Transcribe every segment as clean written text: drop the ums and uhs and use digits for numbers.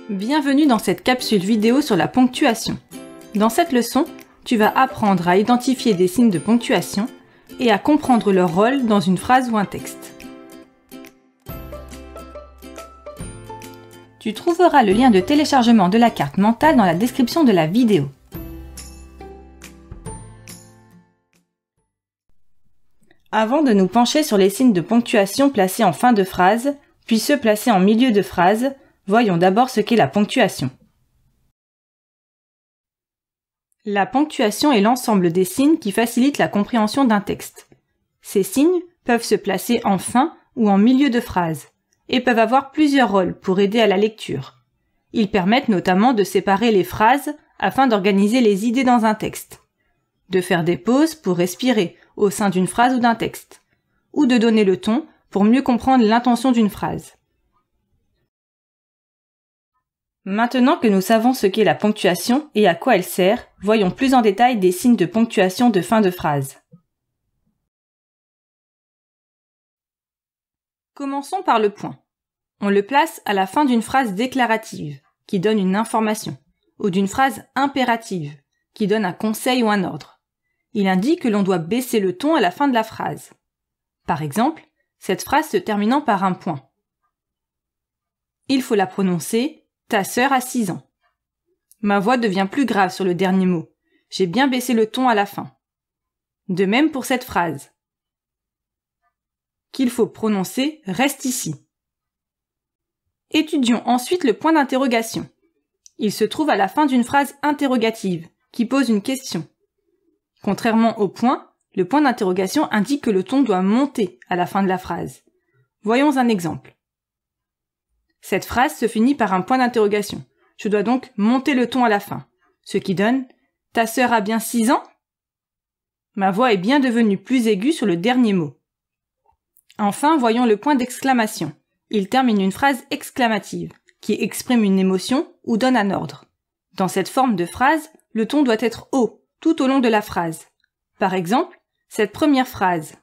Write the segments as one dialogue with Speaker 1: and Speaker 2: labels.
Speaker 1: Bienvenue dans cette capsule vidéo sur la ponctuation. Dans cette leçon, tu vas apprendre à identifier des signes de ponctuation et à comprendre leur rôle dans une phrase ou un texte. Tu trouveras le lien de téléchargement de la carte mentale dans la description de la vidéo. Avant de nous pencher sur les signes de ponctuation placés en fin de phrase, puis ceux placés en milieu de phrase, voyons d'abord ce qu'est la ponctuation. La ponctuation est l'ensemble des signes qui facilitent la compréhension d'un texte. Ces signes peuvent se placer en fin ou en milieu de phrase et peuvent avoir plusieurs rôles pour aider à la lecture. Ils permettent notamment de séparer les phrases afin d'organiser les idées dans un texte, de faire des pauses pour respirer au sein d'une phrase ou d'un texte, ou de donner le ton pour mieux comprendre l'intention d'une phrase. Maintenant que nous savons ce qu'est la ponctuation et à quoi elle sert, voyons plus en détail des signes de ponctuation de fin de phrase. Commençons par le point. On le place à la fin d'une phrase déclarative, qui donne une information, ou d'une phrase impérative, qui donne un conseil ou un ordre. Il indique que l'on doit baisser le ton à la fin de la phrase. Par exemple, cette phrase se terminant par un point. Il faut la prononcer « Ta sœur a 6 ans ». Ma voix devient plus grave sur le dernier mot. J'ai bien baissé le ton à la fin. De même pour cette phrase. Qu'il faut prononcer « Reste ici ». Étudions ensuite le point d'interrogation. Il se trouve à la fin d'une phrase interrogative, qui pose une question. Contrairement au point, le point d'interrogation indique que le ton doit monter à la fin de la phrase. Voyons un exemple. Cette phrase se finit par un point d'interrogation. Je dois donc monter le ton à la fin, ce qui donne « Ta sœur a bien 6 ans ?» Ma voix est bien devenue plus aiguë sur le dernier mot. Enfin, voyons le point d'exclamation. Il termine une phrase exclamative, qui exprime une émotion ou donne un ordre. Dans cette forme de phrase, le ton doit être haut, tout au long de la phrase. Par exemple, cette première phrase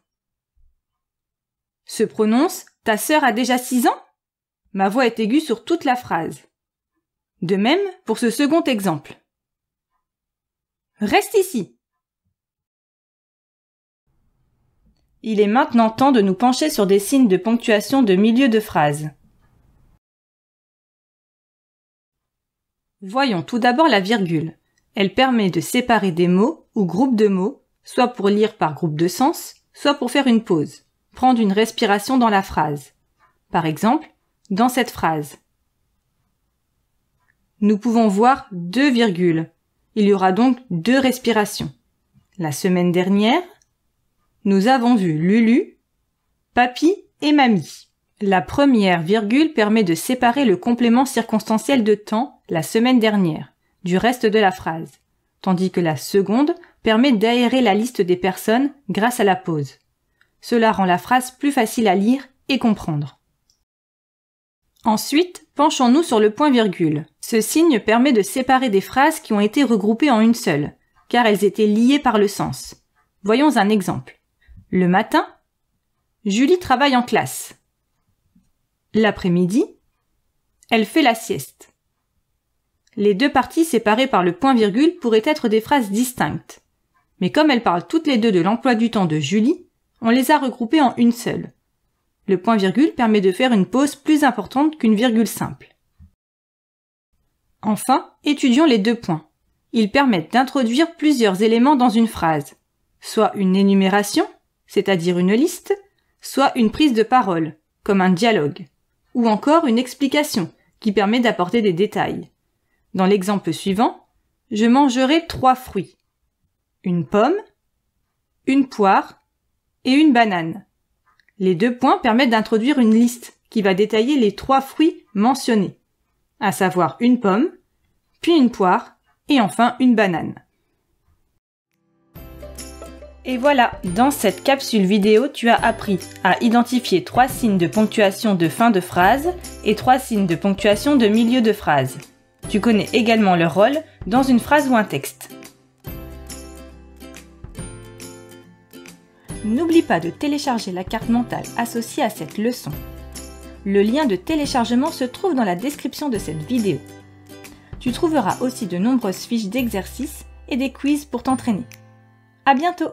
Speaker 1: se prononce « Ta sœur a déjà 6 ans ?» Ma voix est aiguë sur toute la phrase. De même pour ce second exemple. Reste ici. Il est maintenant temps de nous pencher sur des signes de ponctuation de milieu de phrase. Voyons tout d'abord la virgule. Elle permet de séparer des mots ou groupes de mots, soit pour lire par groupe de sens, soit pour faire une pause, prendre une respiration dans la phrase. Par exemple, dans cette phrase, nous pouvons voir 2 virgules. Il y aura donc 2 respirations. La semaine dernière, nous avons vu Lulu, Papy et Mamie. La première virgule permet de séparer le complément circonstanciel de temps, la semaine dernière, du reste de la phrase, tandis que la seconde permet d'aérer la liste des personnes grâce à la pause. Cela rend la phrase plus facile à lire et comprendre. Ensuite, penchons-nous sur le point-virgule. Ce signe permet de séparer des phrases qui ont été regroupées en une seule, car elles étaient liées par le sens. Voyons un exemple. Le matin, Julie travaille en classe. L'après-midi, elle fait la sieste. Les deux parties séparées par le point-virgule pourraient être des phrases distinctes. Mais comme elles parlent toutes les deux de l'emploi du temps de Julie, on les a regroupées en une seule. Le point-virgule permet de faire une pause plus importante qu'une virgule simple. Enfin, étudions les 2 points. Ils permettent d'introduire plusieurs éléments dans une phrase, soit une énumération, c'est-à-dire une liste, soit une prise de parole, comme un dialogue, ou encore une explication, qui permet d'apporter des détails. Dans l'exemple suivant, je mangerai 3 fruits. Une pomme, une poire et une banane. Les 2 points permettent d'introduire une liste qui va détailler les 3 fruits mentionnés, à savoir une pomme, puis une poire et enfin une banane. Et voilà, dans cette capsule vidéo, tu as appris à identifier 3 signes de ponctuation de fin de phrase et 3 signes de ponctuation de milieu de phrase. Tu connais également leur rôle dans une phrase ou un texte. N'oublie pas de télécharger la carte mentale associée à cette leçon. Le lien de téléchargement se trouve dans la description de cette vidéo. Tu trouveras aussi de nombreuses fiches d'exercices et des quiz pour t'entraîner. À bientôt!